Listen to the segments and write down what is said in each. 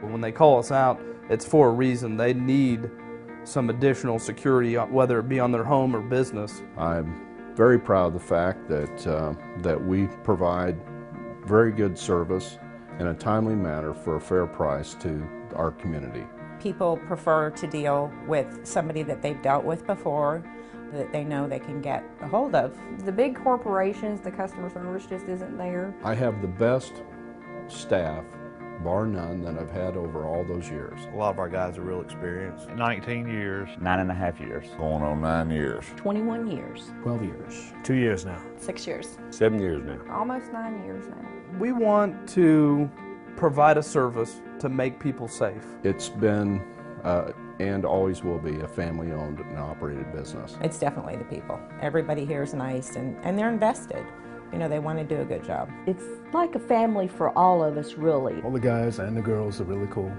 When they call us out, it's for a reason. They need some additional security, whether it be on their home or business. I'm very proud of the fact that we provide very good service in a timely manner for a fair price to our community. People prefer to deal with somebody that they've dealt with before, that they know they can get a hold of. The big corporations, the customer service just isn't there. I have the best staff, bar none, that I've had over all those years. A lot of our guys are real experienced. 19 years. 9.5 years. Going on 9 years. 21 years. 12 years. 2 years now. 6 years. 7 years now. Almost 9 years now. We want to provide a service to make people safe. It's been and always will be a family-owned and operated business. It's definitely the people. Everybody here is nice and they're invested. You know, they want to do a good job. It's like a family for all of us, really. All the guys and the girls are really cool.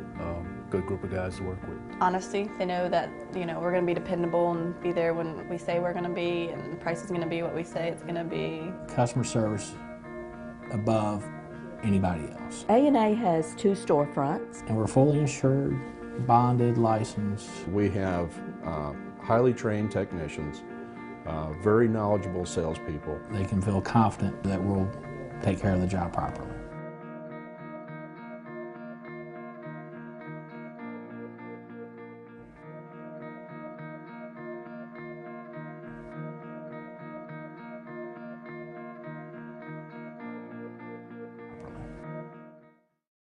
Good group of guys to work with. Honesty, they know that, you know, we're going to be dependable and be there when we say we're going to be, and the price is going to be what we say it's going to be. Customer service above anybody else. A&A has 2 storefronts. And we're fully insured, bonded, licensed. We have highly trained technicians, very knowledgeable salespeople. They can feel confident that we'll take care of the job properly.